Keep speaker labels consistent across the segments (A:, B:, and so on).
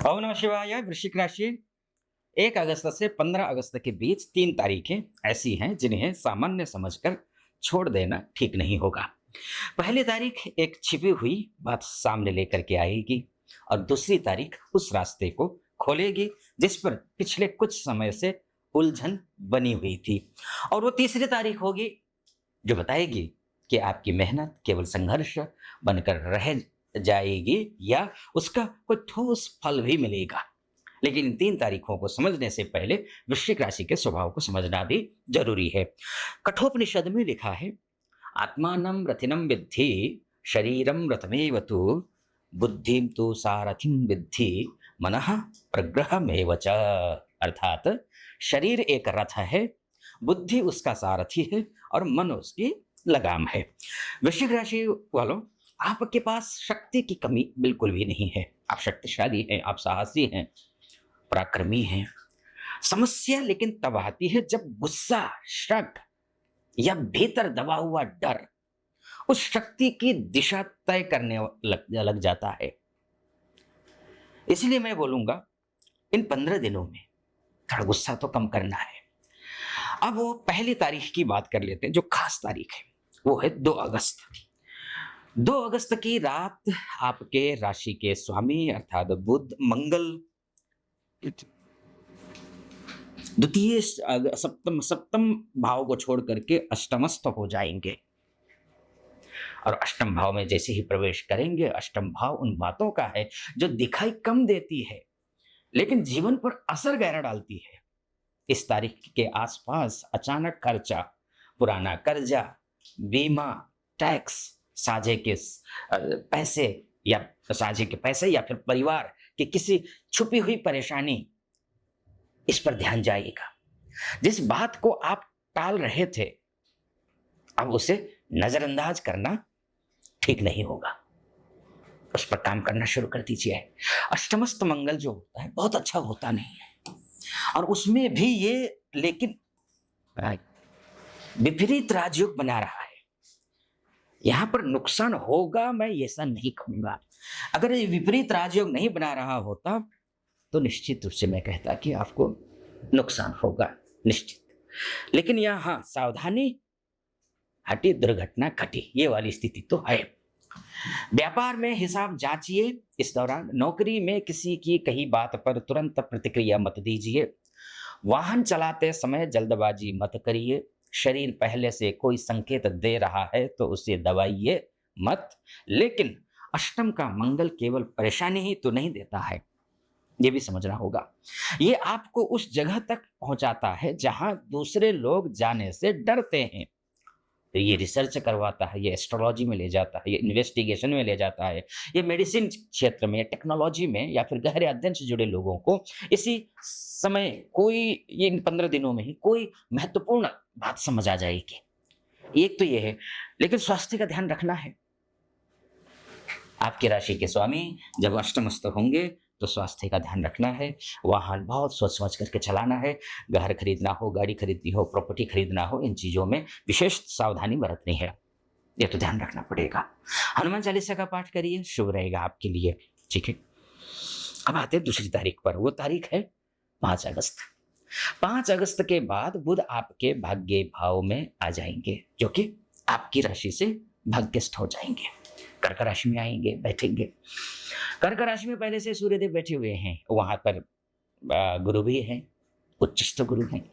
A: ओम नमः शिवाय। वृश्चिक राशि 1 अगस्त से 15 अगस्त के बीच 3 तारीखें ऐसी हैं जिन्हें सामान्य समझकर छोड़ देना ठीक नहीं होगा। पहली तारीख एक छिपी हुई बात सामने लेकर के आएगी और दूसरी तारीख उस रास्ते को खोलेगी जिस पर पिछले कुछ समय से उलझन बनी हुई थी। और वो तीसरी तारीख होगी जो बताएगी कि आपकी मेहनत केवल संघर्ष बनकर रह जाएगी या उसका कोई ठोस फल भी मिलेगा। लेकिन इन 3 तारीखों को समझने से पहले वृश्चिक राशि के स्वभाव को समझना भी ज़रूरी है। कठोपनिषद में लिखा है, आत्मानं रथिनं विद्धि, शरीरं रथमेव तु, बुद्धिं तु सारथिं विद्धि, मनः प्रग्रहमेव च। अर्थात शरीर एक रथ है, बुद्धि उसका सारथी है और मन उसकी लगाम है। वृश्चिक राशि वालों, आपके पास शक्ति की कमी बिल्कुल भी नहीं है। आप शक्तिशाली हैं, आप साहसी हैं, पराक्रमी हैं। समस्या लेकिन तब आती है जब गुस्सा, शक या भीतर दबा हुआ डर उस शक्ति की दिशा तय करने लग जाता है। इसलिए मैं बोलूंगा, इन 15 दिनों में थोड़ा गुस्सा तो कम करना है। अब वो पहली तारीख की बात कर लेते हैं जो खास तारीख है, वो है 2 अगस्त। 2 अगस्त की रात आपके राशि के स्वामी अर्थात बुध मंगल द्वितीय सप्तम सप्तम भाव को छोड़ करके अष्टमस्थ हो जाएंगे। और अष्टम भाव में जैसे ही प्रवेश करेंगे, अष्टम भाव उन बातों का है जो दिखाई कम देती है लेकिन जीवन पर असर गहरा डालती है। इस तारीख के आसपास अचानक खर्चा, पुराना कर्जा, बीमा, टैक्स, साझे के पैसे या फिर परिवार की किसी छुपी हुई परेशानी, इस पर ध्यान जाएगा। जिस बात को आप टाल रहे थे, अब उसे नजरअंदाज करना ठीक नहीं होगा। उस पर काम करना शुरू कर दीजिए। अष्टमस्थ मंगल जो होता है बहुत अच्छा होता नहीं है, और उसमें भी ये लेकिन विपरीत राजयोग बना रहा है। यहां पर नुकसान होगा, मैं ऐसा नहीं कहूंगा। अगर ये विपरीत राजयोग नहीं बना रहा होता तो निश्चित रूप से मैं कहता कि आपको नुकसान होगा, निश्चित। लेकिन यहां सावधानी हटी दुर्घटना घटी, ये वाली स्थिति तो है। व्यापार में हिसाब जांचिए। इस दौरान नौकरी में किसी की कही बात पर तुरंत प्रतिक्रिया मत दीजिए। वाहन चलाते समय जल्दबाजी मत करिए। शरीर पहले से कोई संकेत दे रहा है तो उसे दबाइए मत। लेकिन अष्टम का मंगल केवल परेशानी ही तो नहीं देता है, ये भी समझना होगा। ये आपको उस जगह तक पहुंचाता है जहां दूसरे लोग जाने से डरते हैं। तो ये रिसर्च करवाता है, ये एस्ट्रोलॉजी में ले जाता है, ये इन्वेस्टिगेशन में ले जाता है, ये मेडिसिन क्षेत्र में, टेक्नोलॉजी में या फिर गहरे अध्ययन से जुड़े लोगों को इसी समय कोई ये इन 15 दिनों में ही कोई महत्वपूर्ण बात समझ आ जाएगी। एक तो ये है, लेकिन स्वास्थ्य का ध्यान रखना है। आपकी राशि के स्वामी जब अष्टमस्थ होंगे तो स्वास्थ्य का ध्यान रखना है। वाहन बहुत सोच समझ करके चलाना है। घर खरीदना हो, गाड़ी खरीदनी हो, प्रॉपर्टी खरीदना हो, इन चीज़ों में विशेष सावधानी बरतनी है। ये तो ध्यान रखना पड़ेगा। हनुमान चालीसा का पाठ करिए, शुभ रहेगा आपके लिए। ठीक है, अब आते हैं दूसरी तारीख पर। वो तारीख है 5 अगस्त। 5 अगस्त के बाद बुध आपके भाग्य भाव में आ जाएंगे, जो कि आपकी राशि से भाग्यस्थ हो जाएंगे। कर्क राशि में आएंगे, बैठेंगे। कर्क राशि में पहले से सूर्यदेव बैठे हुए हैं। वहां पर गुरु भी हैं, उच्चस्थ गुरु हैं।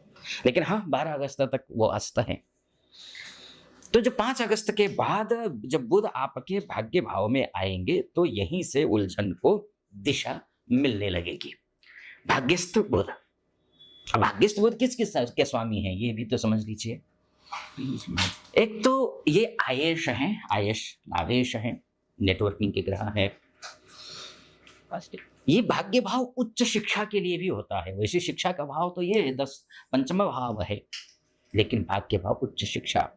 A: लेकिन हाँ, 12 अगस्त तक वो अस्त हैं। तो जो 5 अगस्त के बाद जब बुध आपके भाग्य भाव में आएंगे तो यहीं से उलझन को दिशा मिलने लगेगी। भाग्यस्थ बुध, अब भाग्यस्थ बुध किस किस के स्वामी हैं ये भी तो समझ लीजिए। एक तो ये आयेश हैं, आयेश लाभेश हैं, नेटवर्किंग के ग्रह हैं। ये भाग्य भाव उच्च शिक्षा के लिए भी होता है। वैसे शिक्षा का भाव तो ये 10 पंचम भाव है, लेकिन भाग्य भाव उच्च शिक्षा,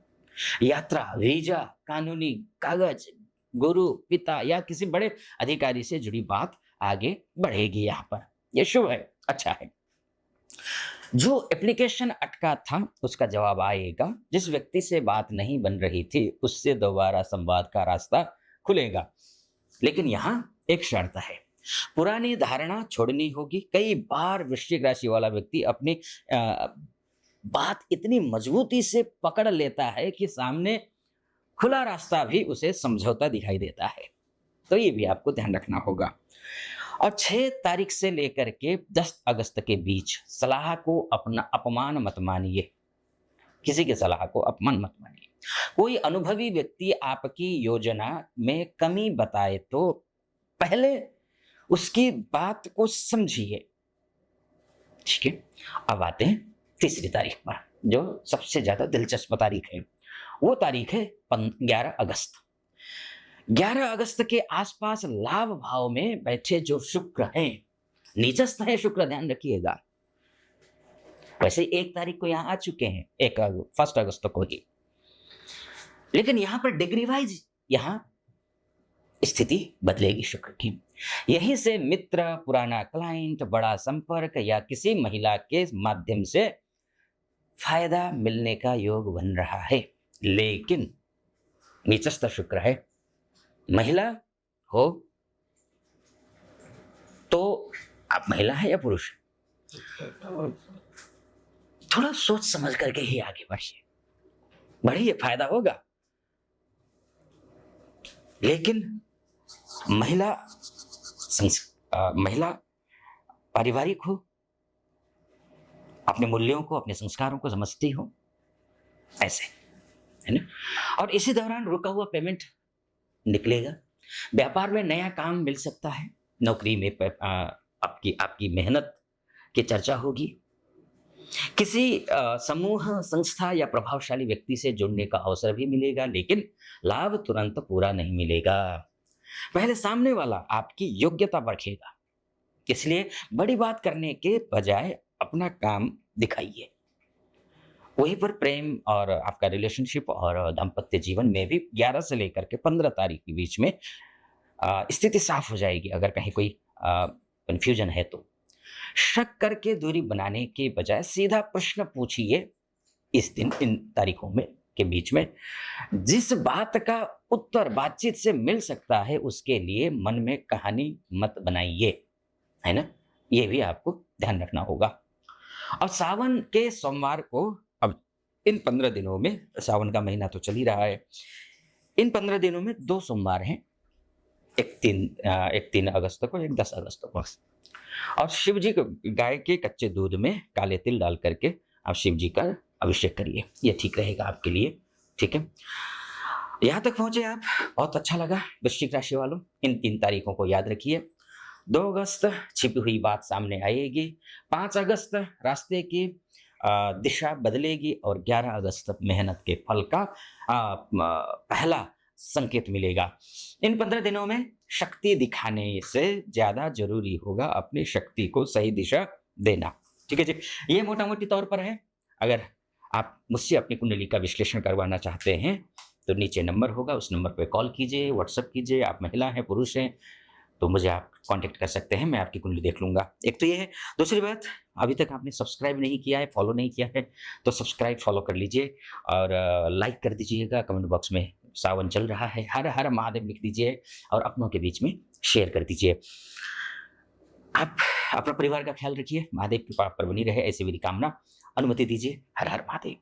A: यात्रा, वीजा, कानूनी कागज, गुरु, पिता या किसी बड़े अधिकारी से जुड़ी बात आगे बढ़ेगी। यहाँ पर यह शुभ है, अच्छा है। जो एप्लीकेशन अटका था उसका जवाब आएगा। जिस व्यक्ति से बात नहीं बन रही थी उससे दोबारा संवाद का रास्ता खुलेगा। लेकिन यहां एक शर्त है, पुरानी धारणा छोड़नी होगी। कई बार वृश्चिक राशि वाला व्यक्ति अपनी अ, बात इतनी मजबूती से पकड़ लेता है कि सामने खुला रास्ता भी उसे समझौता दिखाई देता है। तो ये भी आपको ध्यान रखना होगा। और 6 तारीख से लेकर के 10 अगस्त के बीच सलाह को अपना अपमान मत मानिए। किसी की सलाह को अपमान मत मानिए। कोई अनुभवी व्यक्ति आपकी योजना में कमी बताए तो पहले उसकी बात को समझिए। ठीक है? अब आते हैं तीसरी तारीख पर, जो सबसे ज़्यादा दिलचस्प तारीख है। वो तारीख है 11 अगस्त। 11 अगस्त के आसपास लाभ भाव में बैठे जो शुक्र हैं, नीचस्थ है शुक्र, ध्यान रखिएगा। वैसे 1 तारीख को यहाँ आ चुके हैं, 1 अगस्त को ही। लेकिन यहाँ पर डिग्री वाइज यहाँ स्थिति बदलेगी शुक्र की। यहीं से मित्र, पुराना क्लाइंट, बड़ा संपर्क या किसी महिला के माध्यम से फायदा मिलने का योग बन रहा है। लेकिन नीचस्थ शुक्र है, महिला हो तो आप महिला है या पुरुष, थोड़ा सोच समझ करके ही आगे बढ़िए, फायदा होगा। लेकिन महिला महिला पारिवारिक हो, अपने मूल्यों को, अपने संस्कारों को समझती हो, ऐसे, है ना? और इसी दौरान रुका हुआ पेमेंट निकलेगा। व्यापार में नया काम मिल सकता है। नौकरी में आपकी आपकी मेहनत की चर्चा होगी। किसी समूह, संस्था या प्रभावशाली व्यक्ति से जुड़ने का अवसर भी मिलेगा, लेकिन लाभ तुरंत पूरा नहीं मिलेगा। पहले सामने वाला आपकी योग्यता परखेगा। इसलिए बड़ी बात करने के बजाय अपना काम दिखाइए। वहीं पर प्रेम और आपका रिलेशनशिप और दाम्पत्य जीवन में भी 11 से लेकर के 15 तारीख के बीच में स्थिति साफ हो जाएगी। अगर कहीं कोई कंफ्यूजन है तो शक करके दूरी बनाने के बजाय सीधा प्रश्न पूछिए। इस दिन, इन तारीखों में के बीच में जिस बात का उत्तर बातचीत से मिल सकता है, उसके लिए मन में कहानी मत बनाइए, है ना? ये भी आपको ध्यान रखना होगा। और सावन के सोमवार को, अब इन 15 दिनों में, सावन का महीना तो चल ही रहा है, इन 15 दिनों में 2 सोमवार हैं, एक 3 अगस्त को, एक 10 अगस्त को। और शिव जी को गाय के कच्चे दूध में काले तिल डाल करके आप शिव जी का अभिषेक करिए, ये ठीक रहेगा आपके लिए। ठीक है? यहाँ तक पहुंचे आप, बहुत अच्छा लगा। वृश्चिक राशि वालों, इन 3 तारीखों को याद रखिए। 2 अगस्त छिपी हुई बात सामने आएगी। 5 अगस्त रास्ते की दिशा बदलेगी और 11 अगस्त तक मेहनत के फल का पहला संकेत मिलेगा। इन 15 दिनों में शक्ति दिखाने से ज्यादा जरूरी होगा अपनी शक्ति को सही दिशा देना। ठीक है जी? ये मोटा मोटी तौर पर है। अगर आप मुझसे अपनी कुंडली का विश्लेषण करवाना चाहते हैं तो नीचे नंबर होगा, उस नंबर पे कॉल कीजिए, व्हाट्सएप कीजिए। आप महिला हैं, पुरुष हैं, तो मुझे आप कांटेक्ट कर सकते हैं, मैं आपकी कुंडली देख लूँगा। एक तो ये है। दूसरी बात, अभी तक आपने सब्सक्राइब नहीं किया है, फॉलो नहीं किया है, तो सब्सक्राइब, फॉलो कर लीजिए और लाइक कर दीजिएगा। कमेंट बॉक्स में सावन चल रहा है, हर हर महादेव लिख दीजिए और अपनों के बीच में शेयर कर दीजिए। आप अपना परिवार का ख्याल रखिए, महादेव की कृपा पर बनी रहे, ऐसी मेरी कामना। अनुमति दीजिए। हर हर महादेव।